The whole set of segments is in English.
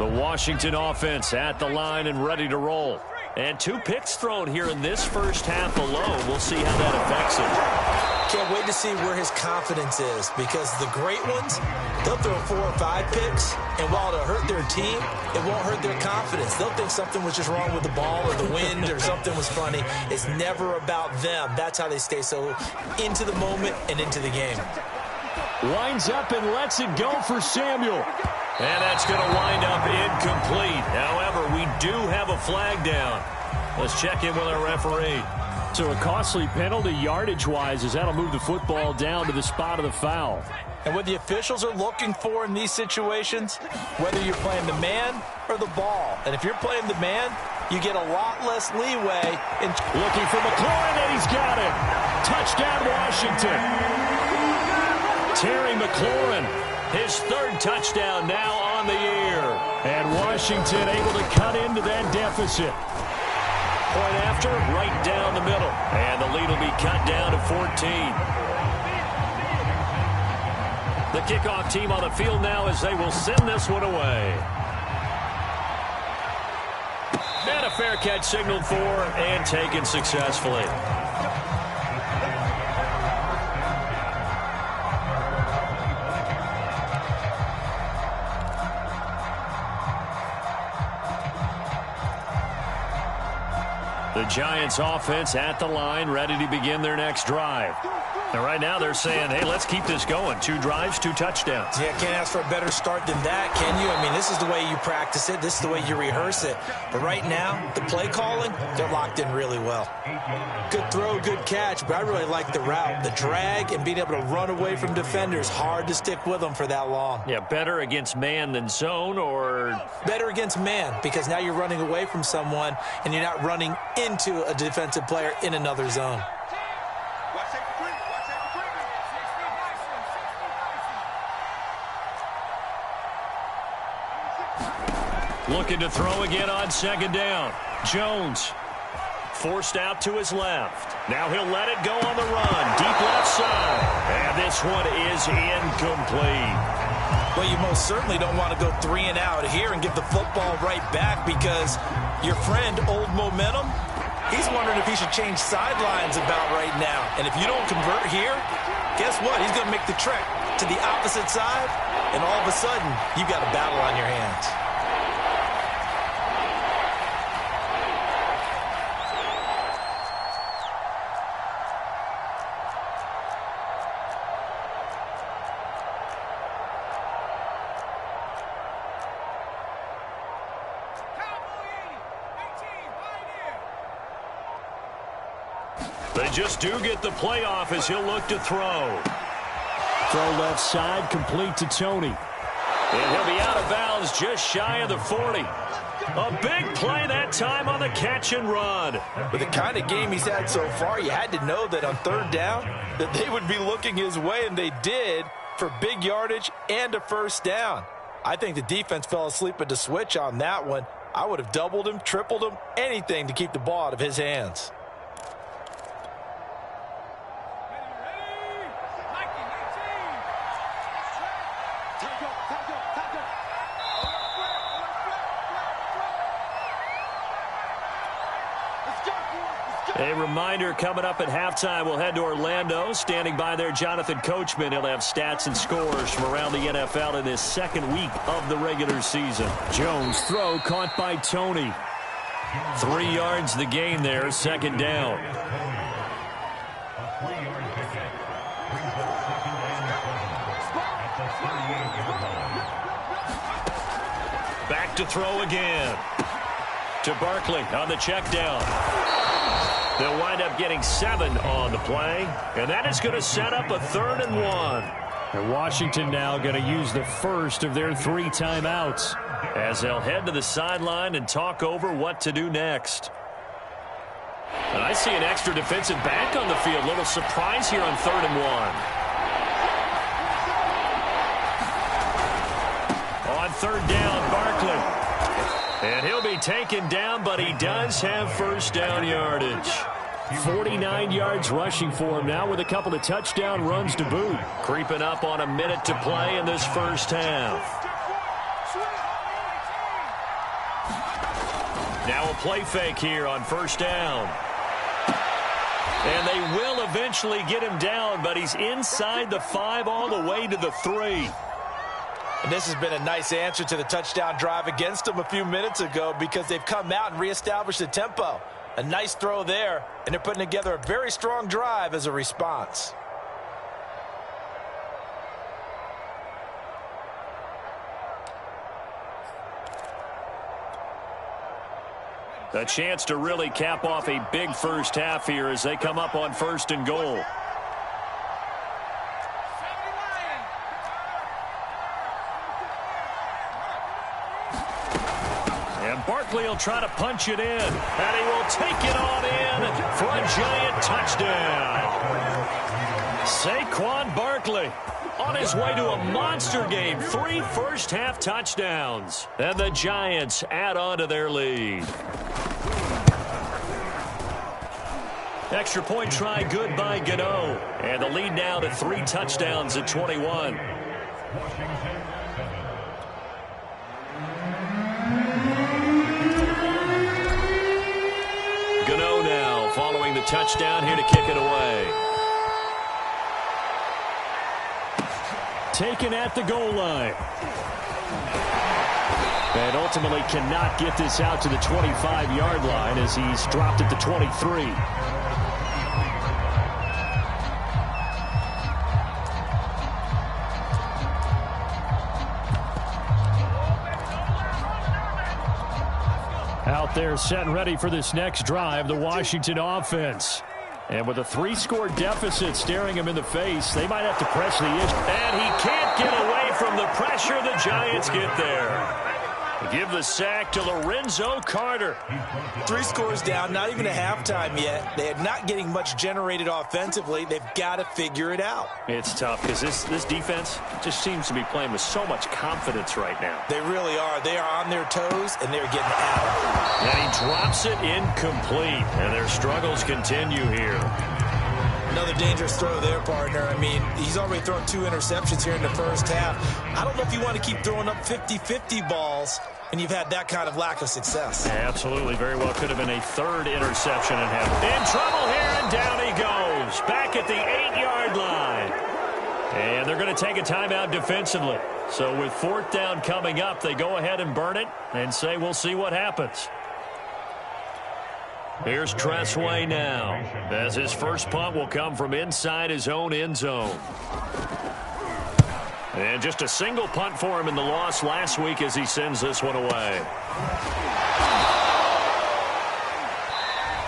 The Washington offense at the line and ready to roll. And 2 picks thrown here in this first half alone. We'll see how that affects him. Can't wait to see where his confidence is, because the great ones, they'll throw 4 or 5 picks, and while it'll hurt their team, it won't hurt their confidence. They'll think something was just wrong with the ball or the wind or something was funny. It's never about them. That's how they stay so into the moment and into the game. Winds up and lets it go for Samuel. And that's going to wind up incomplete. However, we do have a flag down. Let's check in with our referee. So a costly penalty yardage-wise, as that'll move the football down to the spot of the foul. And what the officials are looking for in these situations, whether you're playing the man or the ball. And if you're playing the man, you get a lot less leeway. Looking for McLaurin, and he's got it. Touchdown, Washington. Terry McLaurin, his 3rd touchdown now on the year. And Washington able to cut into that deficit. Point after, right down the middle. And the lead will be cut down to 14. The kickoff team on the field now as they will send this one away. And a fair catch signaled for and taken successfully. The Giants offense at the line, ready to begin their next drive. And right now they're saying, hey, let's keep this going. 2 drives, 2 touchdowns. Yeah, can't ask for a better start than that, can you? I mean, this is the way you practice it. This is the way you rehearse it. But right now, the play calling, they're locked in really well. Good throw, good catch, but I really like the route. The drag and being able to run away from defenders, hard to stick with them for that long. Yeah, better against man than zone, or? Better against man, because now you're running away from someone and you're not running into a defensive player in another zone. Looking to throw again on 2nd down. Jones forced out to his left. Now he'll let it go on the run. Deep left side. And this one is incomplete. Well, you most certainly don't want to go 3 and out here and give the football right back, because your friend, Old Momentum, he's wondering if he should change sidelines about right now. And if you don't convert here, guess what? He's going to make the trek to the opposite side, and all of a sudden, you've got a battle on your hands. They just do get the playoff as he'll look to throw. Throw left side, complete to Tony. And he'll be out of bounds just shy of the 40. A big play that time on the catch and run. With the kind of game he's had so far, you had to know that on 3rd down that they would be looking his way, and they did, for big yardage and a 1st down. I think the defense fell asleep at the switch on that one. I would have doubled him, tripled him, anything to keep the ball out of his hands. A reminder, coming up at halftime, we'll head to Orlando. Standing by there, Jonathan Coachman. He'll have stats and scores from around the NFL in this 2nd week of the regular season. Jones throw caught by Tony. 3 yards the gain there, 2nd down. Back to throw again. To Barkley on the check down. They'll wind up getting 7 on the play, and that is going to set up a 3rd and 1. And Washington now going to use the first of their 3 timeouts as they'll head to the sideline and talk over what to do next. And I see an extra defensive back on the field. Little surprise here on 3rd and 1. On 3rd down, Barkley. And he'll be taken down, but he does have 1st down yardage. 49 yards rushing for him now with a couple of touchdown runs to boot. Creeping up on a minute to play in this first half. Now a play fake here on first down. And they will eventually get him down, but he's inside the 5 all the way to the 3. And this has been a nice answer to the touchdown drive against them a few minutes ago because they've come out and reestablished the tempo. A nice throw there, and they're putting together a very strong drive as a response. A chance to really cap off a big first half here as they come up on 1st and goal. And Barkley will try to punch it in. And he will take it on in for a giant touchdown. Saquon Barkley on his way to a monster game. 3 first-half touchdowns. And the Giants add on to their lead. Extra point try good by Gano. And the lead now to 3 touchdowns at 21. Gano now following the touchdown here to kick it away. Taken at the goal line. And ultimately cannot get this out to the 25-yard line as he's dropped at the 23. Out there set and ready for this next drive, the Washington offense. And with a 3-score deficit staring him in the face, they might have to press the issue. And he can't get away from the pressure. The Giants get there. Give the sack to Lorenzo Carter. 3 scores down, not even a halftime yet. They are not getting much generated offensively. They've got to figure it out. It's tough because this defense just seems to be playing with so much confidence right now. They really are. They are on their toes, and they're getting out. And he drops it incomplete, and their struggles continue here. Another dangerous throw there, partner. I mean, he's already thrown 2 interceptions here in the first half. I don't know if you want to keep throwing up 50-50 balls and you've had that kind of lack of success. Absolutely. Very well could have been a 3rd interception and have in trouble here, and down he goes. Back at the 8-yard line. And they're going to take a timeout defensively. So with 4th down coming up, they go ahead and burn it and say we'll see what happens. Here's Tressway now, as his first punt will come from inside his own end zone. And just a single punt for him in the loss last week as he sends this one away.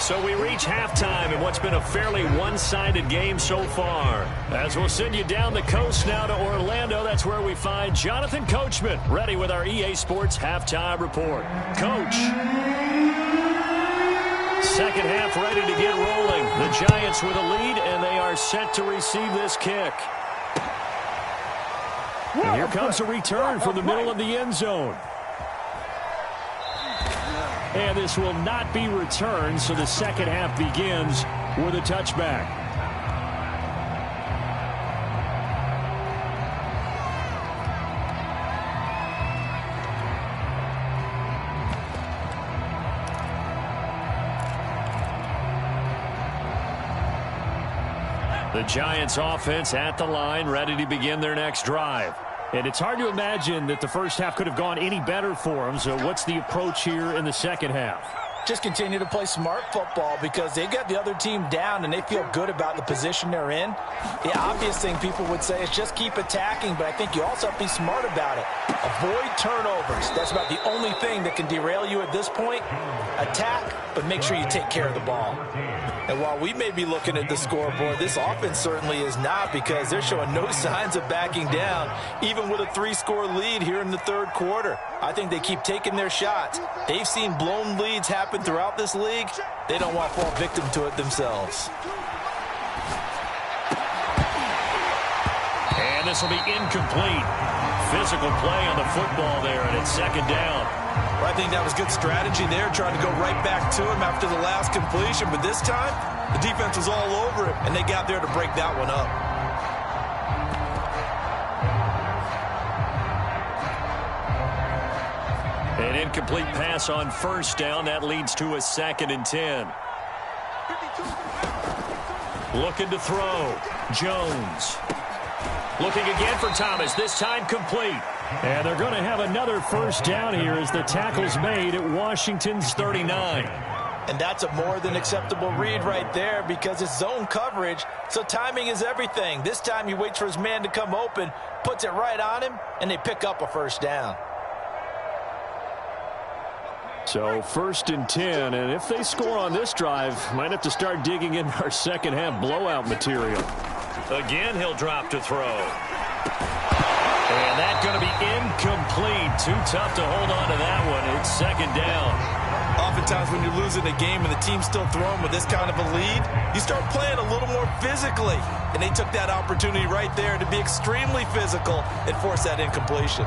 So we reach halftime in what's been a fairly one-sided game so far. As we'll send you down the coast now to Orlando, that's where we find Jonathan Coachman, ready with our EA Sports Halftime Report. Coach. Second half ready to get rolling. The Giants with a lead, and they are set to receive this kick. And here comes a return from the middle of the end zone. And this will not be returned, so the second half begins with a touchback. The Giants offense at the line, ready to begin their next drive. And it's hard to imagine that the first half could have gone any better for them. So what's the approach here in the second half? Just continue to play smart football because they got the other team down and they feel good about the position they're in. The obvious thing people would say is just keep attacking, but I think you also have to be smart about it. Avoid turnovers. That's about the only thing that can derail you at this point. Attack, but make sure you take care of the ball. And while we may be looking at the scoreboard, this offense certainly is not because they're showing no signs of backing down, even with a 3-score lead here in the third quarter. I think they keep taking their shots. They've seen blown leads happen throughout this league. They don't want to fall victim to it themselves. And this will be incomplete. Physical play on the football there, and it's second down. Well, I think that was good strategy there, trying to go right back to him after the last completion. But this time, the defense was all over it, and they got there to break that one up. An incomplete pass on first down. That leads to a 2nd and 10. Looking to throw. Jones. Looking again for Thomas. This time complete. And they're going to have another first down here as the tackle's made at Washington's 39. And that's a more than acceptable read right there because it's zone coverage, so timing is everything. This time he waits for his man to come open, puts it right on him, and they pick up a first down. So 1st and 10, and if they score on this drive, might have to start digging in our second half blowout material. Again, he'll drop to throw. And that's going to be incomplete. Too tough to hold on to that one. It's 2nd down. Oftentimes when you're losing a game and the team's still throwing with this kind of a lead, you start playing a little more physically. And they took that opportunity right there to be extremely physical and force that incompletion.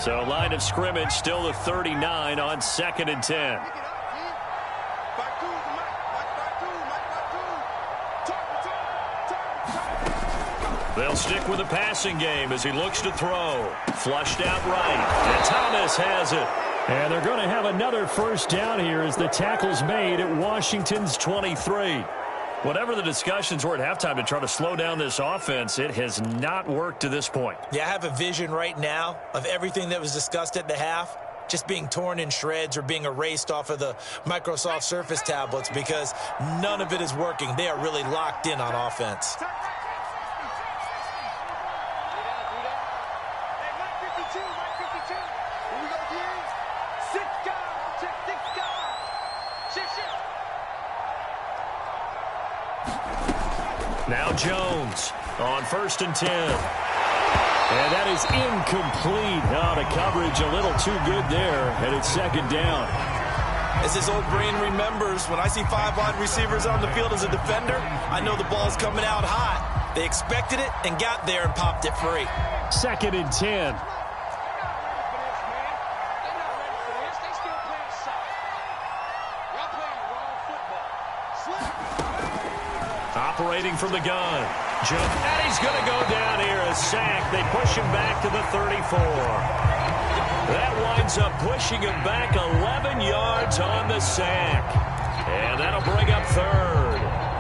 So line of scrimmage still the 39 on 2nd and 10. They'll stick with the passing game as he looks to throw. Flushed out right. And Thomas has it. And they're going to have another first down here as the tackle's made at Washington's 23. Whatever the discussions were at halftime to try to slow down this offense, it has not worked to this point. Yeah, I have a vision right now of everything that was discussed at the half just being torn in shreds or being erased off of the Microsoft Surface tablets because none of it is working. They are really locked in on offense. Now Jones on 1st and 10. And that is incomplete. Out of coverage, a little too good there, and it's 2nd down. As his old brain remembers, when I see 5 wide receivers on the field as a defender, I know the ball's coming out hot. They expected it and got there and popped it free. 2nd and 10. Operating from the gun. And he's going to go down here. A sack. They push him back to the 34. That winds up pushing him back 11 yards on the sack. And that'll bring up 3rd.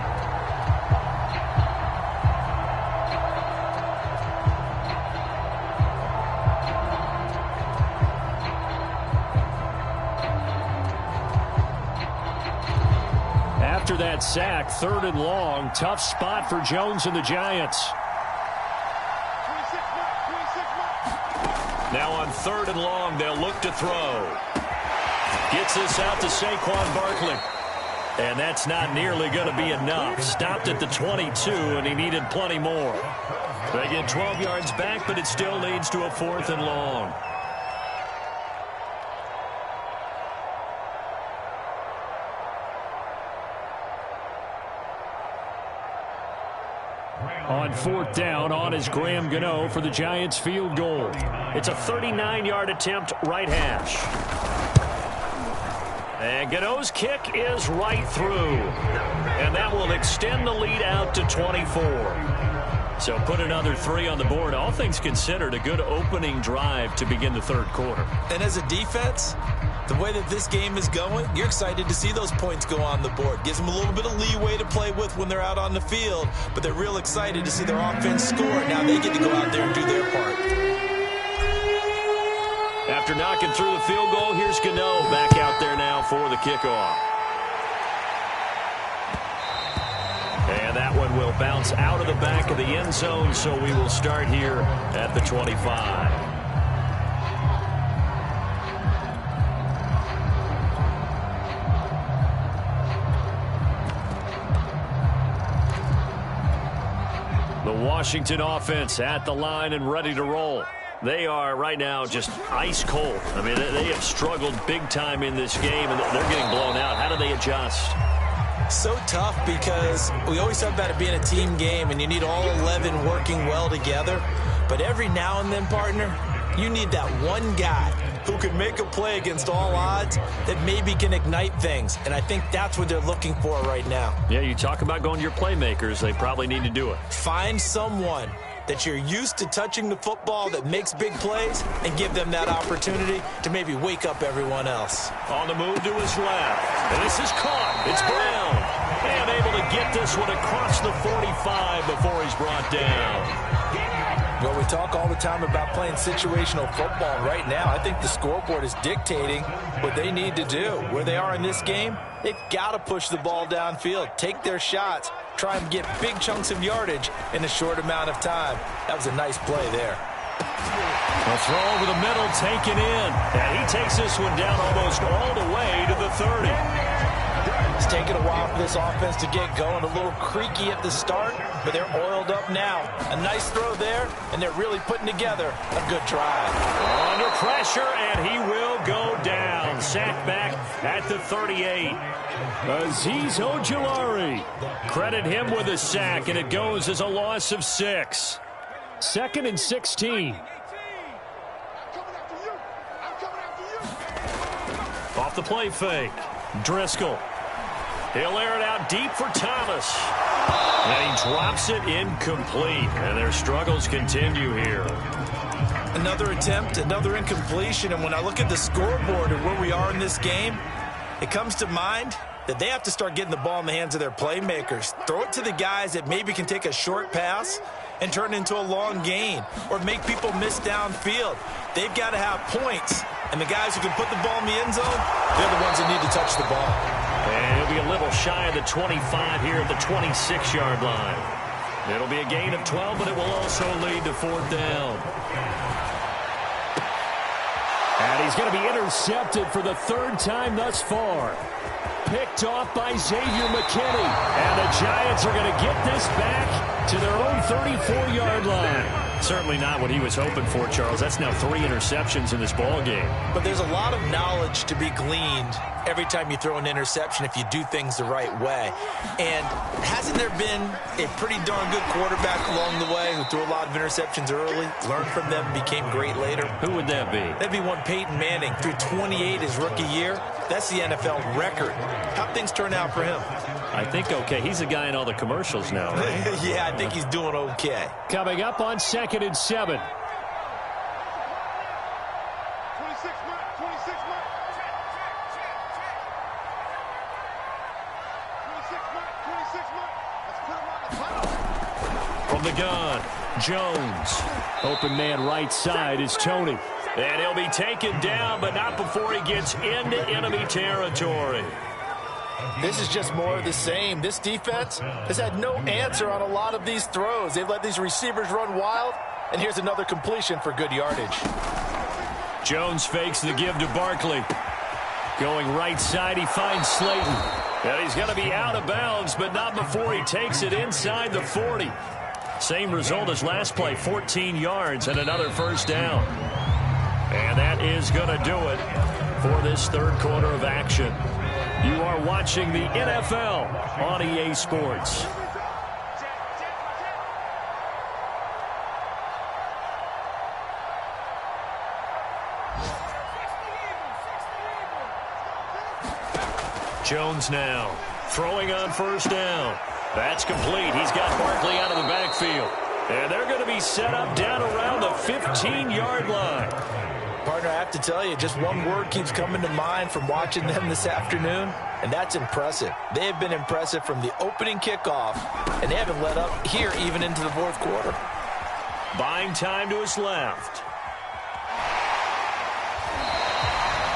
After that sack, 3rd and long. Tough spot for Jones and the Giants. Now on 3rd and long, they'll look to throw. Gets this out to Saquon Barkley. And that's not nearly going to be enough. Stopped at the 22, and he needed plenty more. They get 12 yards back, but it still leads to a 4th and long. On 4th down, on is Graham Gano for the Giants field goal. It's a 39-yard attempt, right hash. And Gano's kick is right through. And that will extend the lead out to 24. So put another 3 on the board. All things considered, a good opening drive to begin the 3rd quarter. And as a defense, the way that this game is going, you're excited to see those points go on the board. Gives them a little bit of leeway to play with when they're out on the field, but they're real excited to see their offense score. Now they get to go out there and do their part. After knocking through the field goal, here's Gano back out there now for the kickoff. And that one will bounce out of the back of the end zone, so we will start here at the 25. The Washington offense at the line and ready to roll. They are right now just ice cold. I mean, they have struggled big time in this game, and they're getting blown out. How do they adjust? So tough because we always talk about it being a team game, and you need all 11 working well together. But every now and then, partner, You need that one guy who can make a play against all odds that maybe can ignite things. And I think that's what they're looking for right now. Yeah, you talk about going to your playmakers. They probably need to do it. Find someone that you're used to touching the football that makes big plays and give them that opportunity to maybe wake up everyone else. On the move to his left. And this is caught. It's Brown. And able to get this one across the 45 before he's brought down. Well, we talk all the time about playing situational football. Right now, I think the scoreboard is dictating what they need to do. Where they are in this game, they've got to push the ball downfield, take their shots, try and get big chunks of yardage in a short amount of time. That was a nice play there. A throw over the middle, taken in. And he takes this one down almost all the way to the 30. It's taken a while for this offense to get going. A little creaky at the start, but they're oiled up now. A nice throw there, and they're really putting together a good drive. Under pressure, and he will go down. Sacked back at the 38. Azeez Ojulari. Credit him with a sack, and it goes as a loss of 6. 2nd and 16. Off the play fake. Driscoll. He'll air it out deep for Thomas. And he drops it incomplete. And their struggles continue here. Another attempt, another incompletion. And when I look at the scoreboard and where we are in this game, it comes to mind that they have to start getting the ball in the hands of their playmakers. Throw it to the guys that maybe can take a short pass and turn it into a long gain or make people miss downfield. They've got to have points. And the guys who can put the ball in the end zone, they're the ones that need to touch the ball. And he'll be a little shy of the 25 here at the 26-yard line. It'll be a gain of 12, but it will also lead to 4th down. And he's going to be intercepted for the 3rd time thus far. Picked off by Xavier McKinney. And the Giants are going to get this back to their own 34-yard line. Certainly not what he was hoping for, Charles. That's now 3 interceptions in this ball game. But there's a lot of knowledge to be gleaned every time you throw an interception if you do things the right way. And hasn't there been a pretty darn good quarterback along the way who threw a lot of interceptions early, learned from them, became great later? Who would that be? That'd be one Peyton Manning, threw 28 his rookie year. That's the NFL record. How'd things turn out for him? I think okay. He's the guy in all the commercials now, right? Yeah, I think he's doing okay. Coming up on 2nd and 7. 26 From the gun, Jones. Open man right side is Tony. And he'll be taken down, but not before he gets into enemy territory. This is just more of the same. This defense has had no answer on a lot of these throws. They've let these receivers run wild, and here's another completion for good yardage. Jones fakes the give to Barkley. Going right side, he finds Slayton. And he's going to be out of bounds, but not before he takes it inside the 40. Same result as last play, 14 yards and another 1st down. And that is going to do it for this 3rd quarter of action. You are watching the NFL on EA Sports. Jones now throwing on 1st down. That's complete. He's got Barkley out of the backfield. And they're going to be set up down around the 15-yard line. Partner, I have to tell you, just one word keeps coming to mind from watching them this afternoon, and that's impressive. They have been impressive from the opening kickoff, and they haven't let up here even into the 4th quarter. Buying time to his left.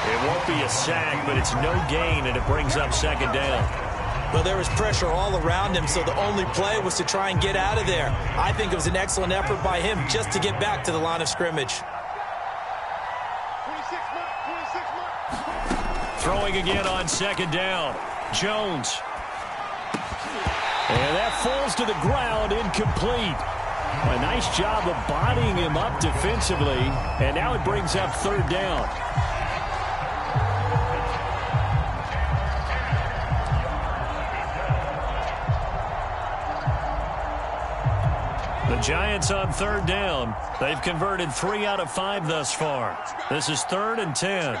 It won't be a sack, but it's no gain, and it brings up 2nd down. Well, there was pressure all around him, so the only play was to try and get out of there. I think it was an excellent effort by him just to get back to the line of scrimmage. Throwing again on 2nd down. Jones. And that falls to the ground, incomplete. A nice job of bodying him up defensively, and now it brings up 3rd down. The Giants on third down. They've converted 3 out of 5 thus far. This is 3rd and 10.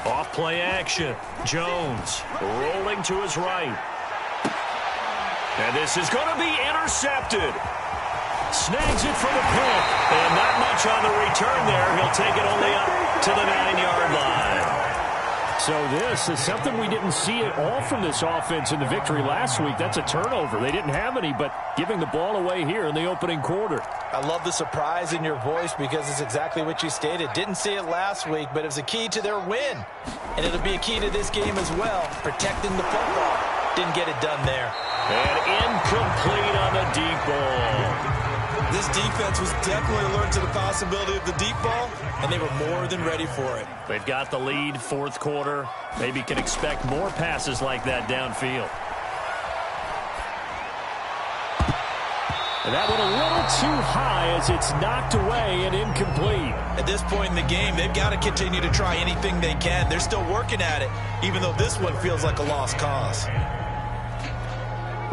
Off play action. Jones rolling to his right. And this is going to be intercepted. Snags it for the pick. And not much on the return there. He'll take it only up to the 9-yard line. So this is something we didn't see at all from this offense in the victory last week. That's a turnover. They didn't have any, but giving the ball away here in the opening quarter. I love the surprise in your voice because it's exactly what you stated. Didn't see it last week, but it was a key to their win. And it'll be a key to this game as well, protecting the football. Didn't get it done there. And incomplete on the deep ball. This defense was definitely alert to the possibility of the deep ball, and they were more than ready for it. They've got the lead, 4th quarter. Maybe can expect more passes like that downfield. And that one a little too high as it's knocked away and incomplete. At this point in the game, they've got to continue to try anything they can. They're still working at it, even though this one feels like a lost cause.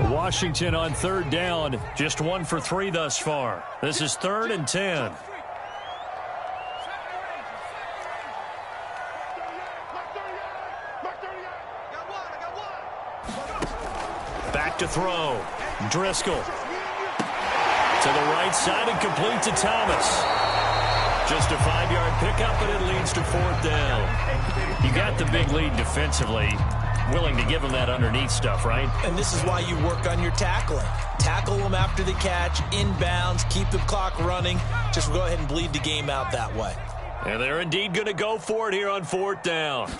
Washington on 3rd down, just 1 for 3 thus far. This is 3rd and 10. Back to throw. Driscoll. To the right side and complete to Thomas. Just a 5-yard pickup, but it leads to 4th down. You got the big lead defensively. Willing to give them that underneath stuff, right? And this is why you work on your tackling. Tackle them after the catch, inbounds, keep the clock running. Just go ahead and bleed the game out that way. And they're indeed going to go for it here on 4th down.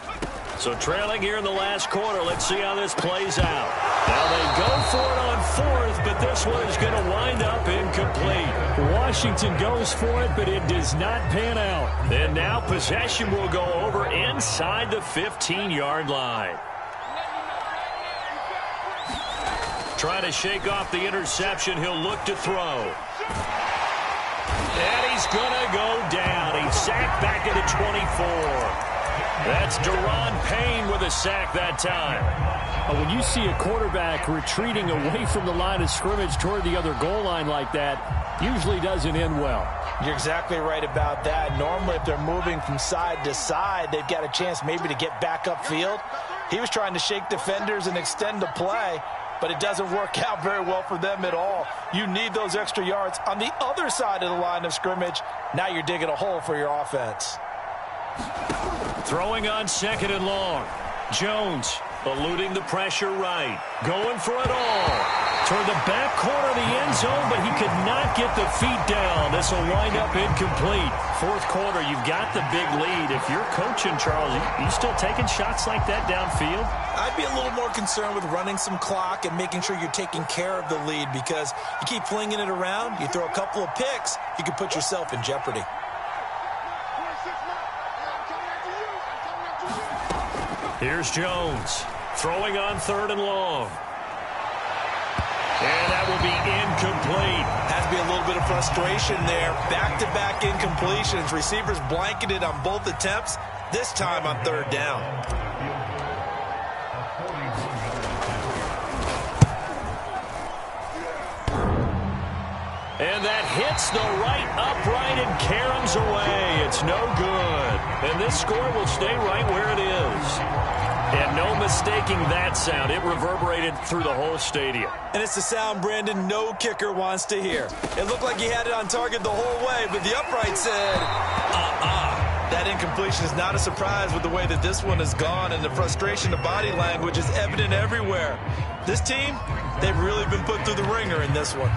So trailing here in the last quarter, let's see how this plays out. Now they go for it on 4th, but this one is going to wind up incomplete. Washington goes for it, but it does not pan out. And now possession will go over inside the 15-yard line. Trying to shake off the interception. He'll look to throw. And he's going to go down. He's sacked back at the 24. That's Daron Payne with a sack that time. When you see a quarterback retreating away from the line of scrimmage toward the other goal line like that, usually doesn't end well. You're exactly right about that. Normally, if they're moving from side to side, they've got a chance maybe to get back upfield. He was trying to shake defenders and extend the play, but it doesn't work out very well for them at all. You need those extra yards on the other side of the line of scrimmage. Now you're digging a hole for your offense. Throwing on 2nd and long. Jones eluding the pressure right. Going for it all. Toward the back corner of the end zone, but he could not get the feet down. This will wind up incomplete. 4th quarter, you've got the big lead. If you're coaching, Charles, you still taking shots like that downfield? I'd be a little more concerned with running some clock and making sure you're taking care of the lead, because you keep flinging it around, you throw a couple of picks, you can put yourself in jeopardy. Here's Jones throwing on 3rd and long. And that will be incomplete. Has to be a little bit of frustration there. Back-to-back incompletions. Receivers blanketed on both attempts, this time on 3rd down. And that hits the right upright and caroms away. It's no good. And this score will stay right where it is. And no mistaking that sound. It reverberated through the whole stadium. And it's the sound, Brandon, no kicker wants to hear. It looked like he had it on target the whole way, but the upright said, That incompletion is not a surprise with the way that this one has gone, and the frustration of body language is evident everywhere. This team, they've really been put through the ringer in this one.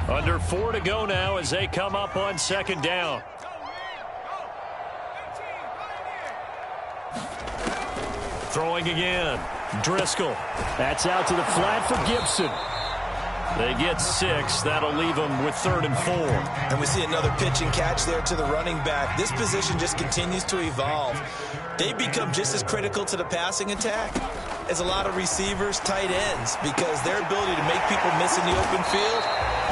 Under 4 to go now as they come up on 2nd down. Throwing again. Driscoll. That's out to the flat for Gibson. They get 6. That'll leave them with 3rd and 4. And we see another pitch and catch there to the running back. This position just continues to evolve. They become just as critical to the passing attack as a lot of receivers, tight ends, because their ability to make people miss in the open field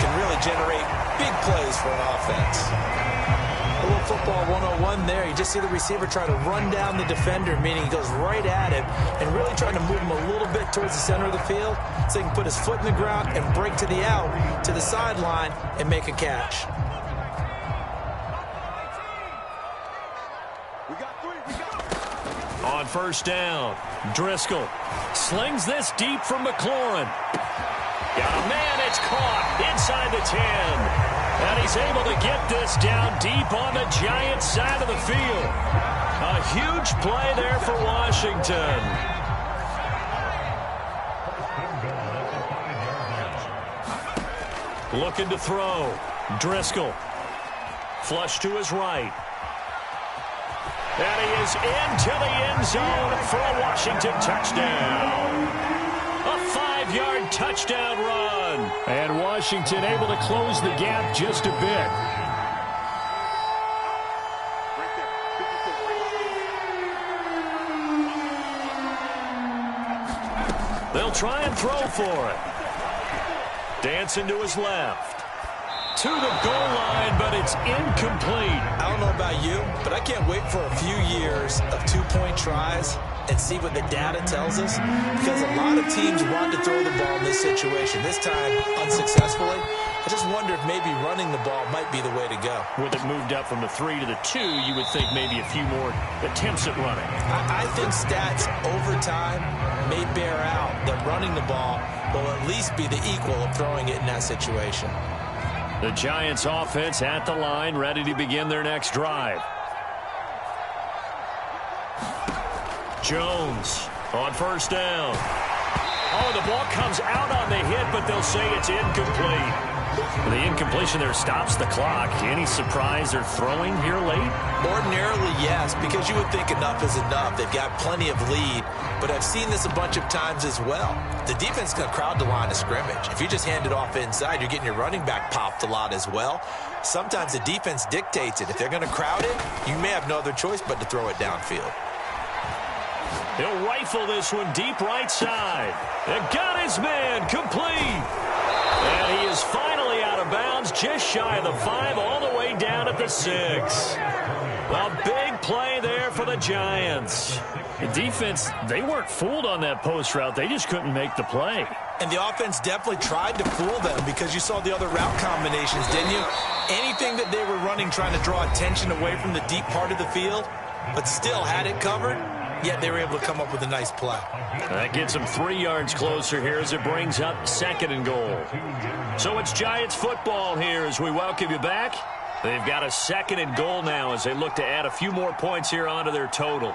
can really generate big plays for an offense. A little football football 101 there. You just see the receiver try to run down the defender, meaning he goes right at him and really trying to move him a little bit towards the center of the field so he can put his foot in the ground and break to the out, to the sideline, and make a catch. On first down, Driscoll slings this deep from McLaurin. Got a man, it's caught inside the 10. And he's able to get this down deep on the Giants side of the field. A huge play there for Washington. Looking to throw. Driscoll. Flush to his right. And he is into the end zone for a Washington touchdown. A 5-yard touchdown run. And Washington able to close the gap just a bit. They'll try and throw for it. Dancing to his left. To the goal line, but it's incomplete. I don't know about you, but I can't wait for a few years of two-point tries and see what the data tells us, because a lot of teams want to throw the ball in this situation, this time unsuccessfully. I just wonder if maybe running the ball might be the way to go. With it moved up from the 3 to the 2, you would think maybe a few more attempts at running. I think stats over time may bear out that running the ball will at least be the equal of throwing it in that situation. The Giants offense at the line, ready to begin their next drive. Jones on first down. Oh, the ball comes out on the hit, but they'll say it's incomplete. The incompletion there stops the clock. Any surprise they're throwing here late? Ordinarily, yes, because you would think enough is enough. They've got plenty of lead, but I've seen this a bunch of times as well. The defense can crowd the line of scrimmage. If you just hand it off inside, you're getting your running back popped a lot as well. Sometimes the defense dictates it. If they're going to crowd it, you may have no other choice but to throw it downfield. He'll rifle this one deep right side. And got his man complete. And he is finally out of bounds, just shy of the 5, all the way down at the 6. A big play there for the Giants. The defense, they weren't fooled on that post route. They just couldn't make the play. And the offense definitely tried to fool them because you saw the other route combinations, didn't you? Anything that they were running trying to draw attention away from the deep part of the field, but still had it covered, yet they were able to come up with a nice play. That gets them 3 yards closer here as it brings up 2nd and goal. So it's Giants football here as we welcome you back. They've got a 2nd and goal now as they look to add a few more points here onto their total.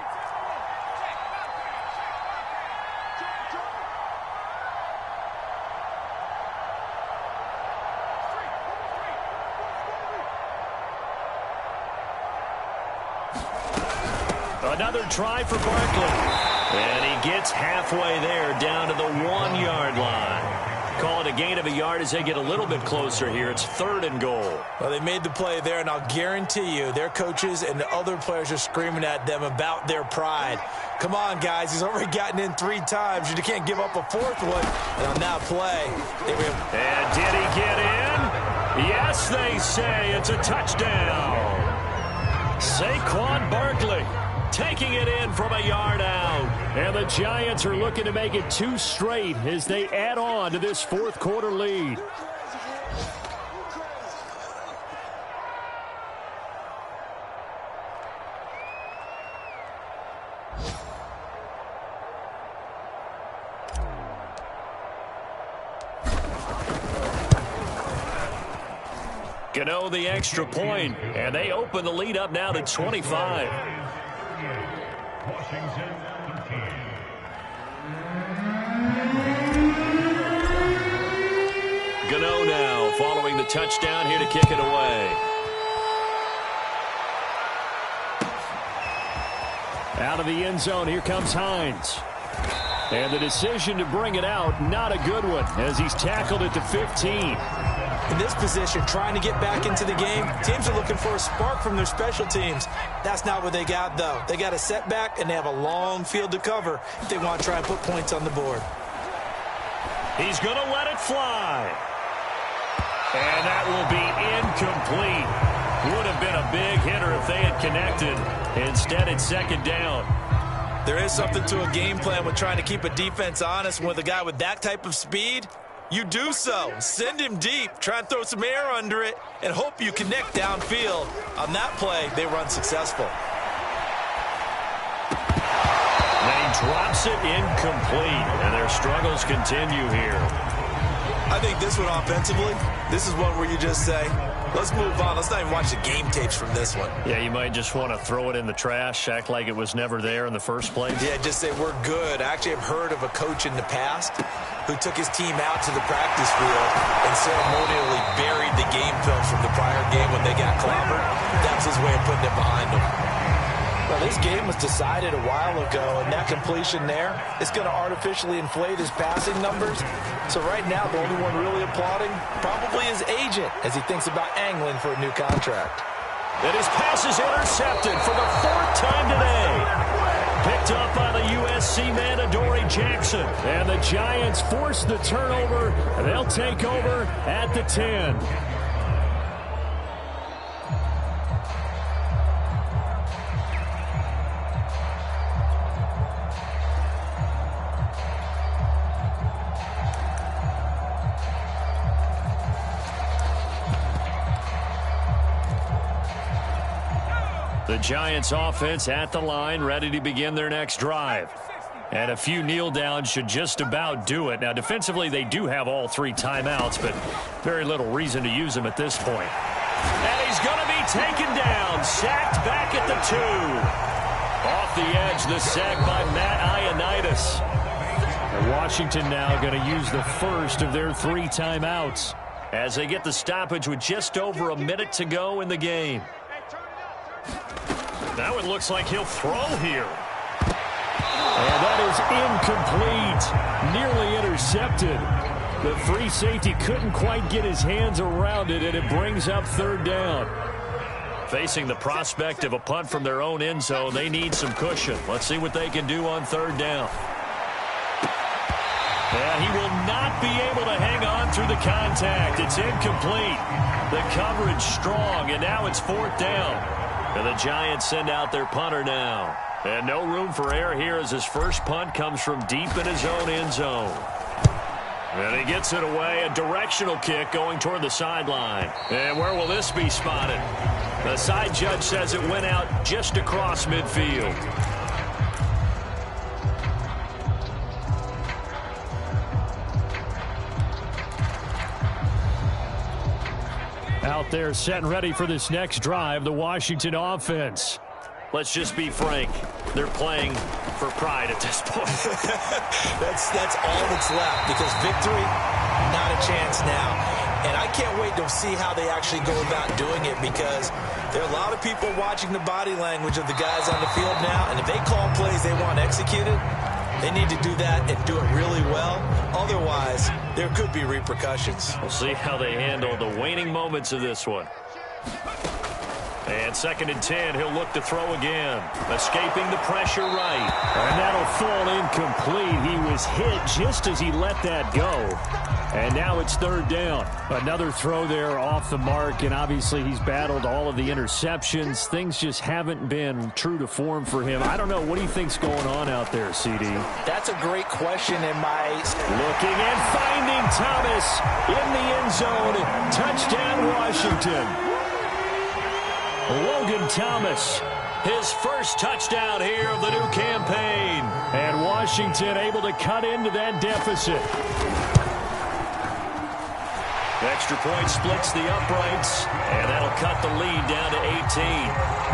Another try for Barkley. And he gets halfway there down to the 1-yard line. Call it a gain of a yard as they get a little bit closer here. It's 3rd and goal. Well, they made the play there, and I'll guarantee you their coaches and the other players are screaming at them about their pride. Come on, guys. He's already gotten in 3 times. You can't give up a 4th one. And on that play, they were able... And did he get in? Yes, they say. It's a touchdown. Saquon Barkley taking it in from a yard out. And the Giants are looking to make it 2 straight as they add on to this 4th quarter lead. Gano the extra point, and they open the lead up now to 25. Gano now following the touchdown here to kick it away. Out of the end zone, here comes Hines. And the decision to bring it out, not a good one, as he's tackled at the 15. In this position, trying to get back into the game, teams are looking for a spark from their special teams. That's not what they got, though. They got a setback, and they have a long field to cover if they want to try and put points on the board. He's going to let it fly. And that will be incomplete. Would have been a big hitter if they had connected. Instead, it's second down. There is something to a game plan with trying to keep a defense honest. With a guy with that type of speed, you do so. Send him deep, try and throw some air under it, and hope you connect downfield. On that play, they run successful. They drops it incomplete, and their struggles continue here. I think this one offensively, this is one where you just say, let's move on. Let's not even watch the game tapes from this one. Yeah, you might just want to throw it in the trash, act like it was never there in the first place. Yeah, just say we're good. I actually have heard of a coach in the past who took his team out to the practice field and ceremonially buried the game film from the prior game when they got clobbered. That's his way of putting it behind them. Well, this game was decided a while ago, and that completion there is going to artificially inflate his passing numbers. So right now, the only one really applauding probably his agent as he thinks about angling for a new contract. And his pass is intercepted for the fourth time today. Picked up by the USC man, Adoree Jackson. And the Giants force the turnover. They'll take over at the 10. The Giants offense at the line, ready to begin their next drive. And a few kneel downs should just about do it. Now, defensively, they do have all three timeouts, but very little reason to use them at this point. And he's going to be taken down, sacked back at the 2. Off the edge, the sack by Matt Ioannidis. And Washington now going to use the first of their 3 timeouts as they get the stoppage with just over a minute to go in the game. That one looks like he'll throw here. And that is incomplete. Nearly intercepted. The free safety couldn't quite get his hands around it, and it brings up third down. Facing the prospect of a punt from their own end zone, they need some cushion. Let's see what they can do on third down. And he will not be able to hang on through the contact. It's incomplete. The coverage strong, and now it's fourth down. And the Giants send out their punter now. And no room for error here as his first punt comes from deep in his own end zone. And he gets it away, a directional kick going toward the sideline. And where will this be spotted? The side judge says it went out just across midfield. Out there set and ready for this next drive, the Washington offense. Let's just be frank. They're playing for pride at this point. That's all that's left, because victory, not a chance now. And I can't wait to see how they actually go about doing it, because there are a lot of people watching the body language of the guys on the field now, and if they call plays they want executed, they need to do that and do it really well. Otherwise, there could be repercussions. We'll see how they handle the waning moments of this one. And 2nd and 10, he'll look to throw again. Escaping the pressure right. And that'll fall incomplete. He was hit just as he let that go. And now it's third down. Another throw there off the mark, and obviously he's battled all of the interceptions. Things just haven't been true to form for him. I don't know. What do you think's going on out there, CD? That's a great question in my... Looking and finding Thomas in the end zone. Touchdown, Washington. Logan Thomas, his first touchdown here of the new campaign. And Washington able to cut into that deficit. Extra point splits the uprights, and that'll cut the lead down to 18.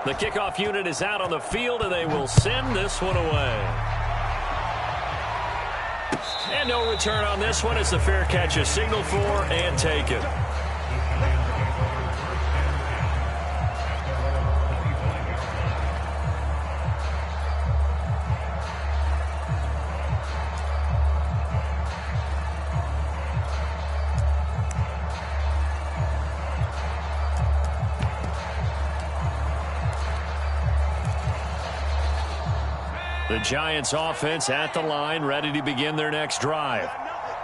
The kickoff unit is out on the field, and they will send this one away. And no return on this one. It's the fair catch is signaled for and taken. The Giants offense at the line, ready to begin their next drive.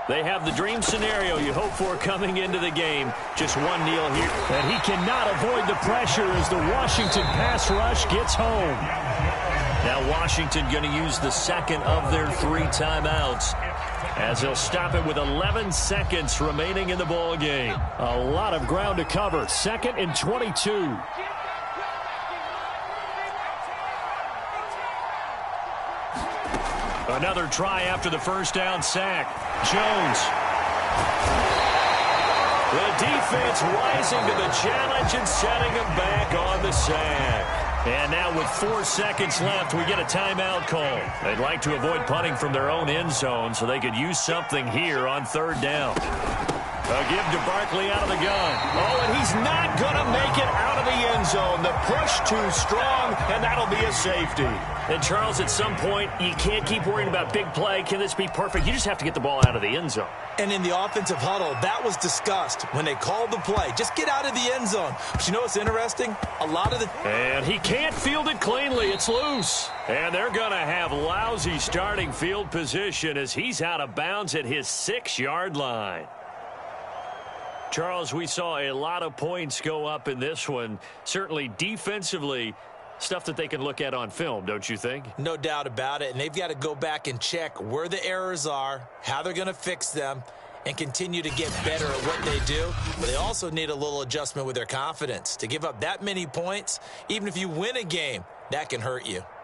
They have the dream scenario you hope for coming into the game. Just one kneel here. And he cannot avoid the pressure as the Washington pass rush gets home. Now Washington going to use the second of their 3 timeouts as they'll stop it with 11 seconds remaining in the ball game. A lot of ground to cover. 2nd and 22. Another try after the first down sack. Jones. The defense rising to the challenge and setting him back on the sack. And now with 4 seconds left, we get a timeout call. They'd like to avoid punting from their own end zone so they could use something here on 3rd down. A give to Barkley out of the gun. Oh, and he's not going to make it out of the end zone. The push too strong, and that'll be a safety. And, Charles, at some point, you can't keep worrying about big play. Can this be perfect? You just have to get the ball out of the end zone. And in the offensive huddle, that was discussed when they called the play. Just get out of the end zone. But you know what's interesting? A lot of the... And he can't field it cleanly. It's loose. And they're going to have lousy starting field position as he's out of bounds at his 6-yard line. Charles, we saw a lot of points go up in this one. Certainly defensively, stuff that they can look at on film, don't you think? No doubt about it. And they've got to go back and check where the errors are, how they're going to fix them, and continue to get better at what they do. But they also need a little adjustment with their confidence. To give up that many points, even if you win a game, that can hurt you.